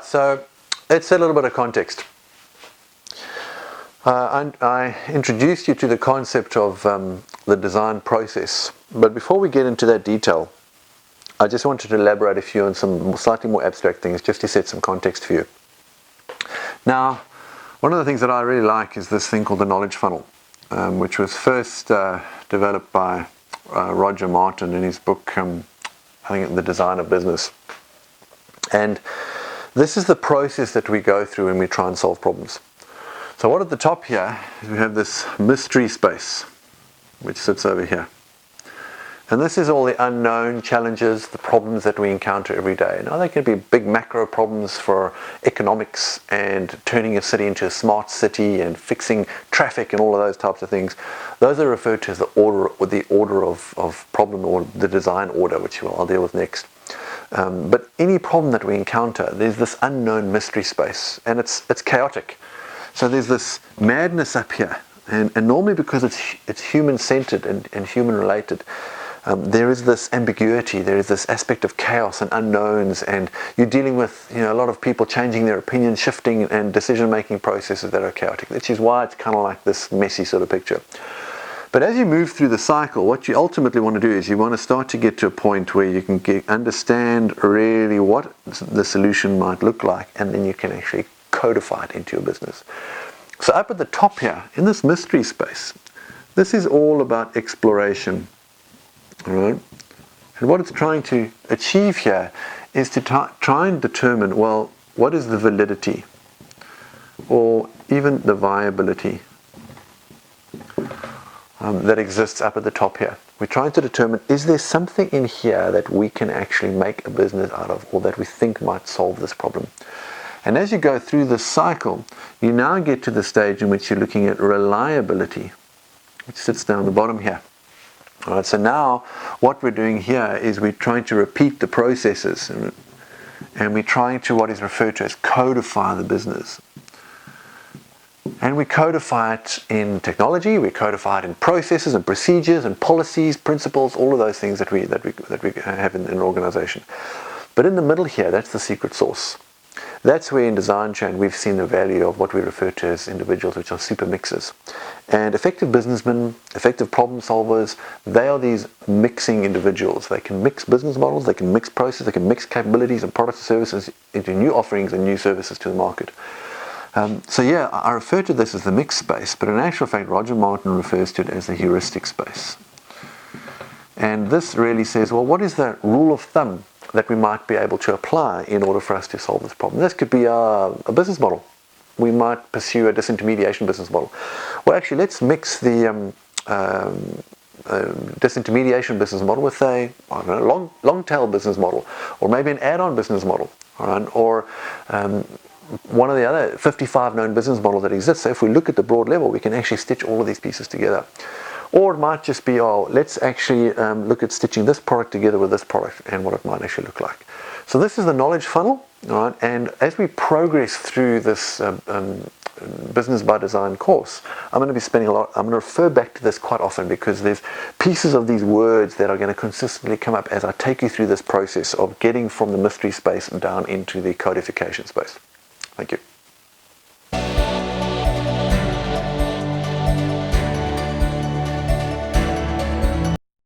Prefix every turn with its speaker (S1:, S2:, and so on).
S1: so let's set a little bit of context. I introduced you to the concept of the design process, but before we get into that detail, I just wanted to elaborate a few on some slightly more abstract things just to set some context for you. Now, one of the things that I really like is this thing called the knowledge funnel, which was first developed by Roger Martin in his book, I think, The Design of Business. And this is the process that we go through when we try and solve problems. So what at the top here is we have this mystery space, which sits over here. And this is all the unknown challenges, the problems that we encounter every day. Now, they can be big macro problems for economics and turning a city into a smart city and fixing traffic and all of those types of things. Those are referred to as the order of problem, or the design order, which I'll deal with next. But any problem that we encounter, there's this unknown mystery space, and it's chaotic. So there's this madness up here, and normally because it's human-centered and human-related, there is this ambiguity, there is this aspect of chaos and unknowns, and you're dealing with a lot of people changing their opinions, shifting, and decision-making processes that are chaotic, which is why it's kind of like this messy sort of picture. But as you move through the cycle, what you ultimately want to do is you want to start to get to a point where you can understand really what the solution might look like, and then you can actually codify it into your business. So up at the top here, in this mystery space, this is all about exploration. All right? And what it's trying to achieve here is to try and determine, well, what is the validity or even the viability that exists up at the top here. We're trying to determine, is there something in here that we can actually make a business out of, or that we think might solve this problem? And as you go through this cycle, you now get to the stage in which you're looking at reliability, which sits down the bottom here. All right, so now what we're doing here is we're trying to repeat the processes, and we're trying to what is referred to as codify the business. And we codify it in technology, we codify it in processes and procedures and policies, principles, all of those things that we have in an organization. But in the middle here, that's the secret sauce. That's where in Design Chain we've seen the value of what we refer to as individuals, which are super mixers. And effective businessmen, effective problem solvers, they are these mixing individuals. They can mix business models, they can mix processes, they can mix capabilities and products and services into new offerings and new services to the market. So yeah, I refer to this as the mixed space, but in actual fact, Roger Martin refers to it as the heuristic space. And this really says, well, what is the rule of thumb that we might be able to apply in order for us to solve this problem? This could be a business model. We might pursue a disintermediation business model. Well, actually, let's mix the disintermediation business model with a long tail business model, or maybe an add-on business model, all right? Or one of the other 55 known business models that exist. So if we look at the broad level, we can actually stitch all of these pieces together. Or it might just be, let's actually look at stitching this product together with this product and what it might actually look like. So this is the knowledge funnel, all right? And as we progress through this Business by Design course, I'm going to be spending I'm going to refer back to this quite often, because there's pieces of these words that are going to consistently come up as I take you through this process of getting from the mystery space down into the codification space. Thank you.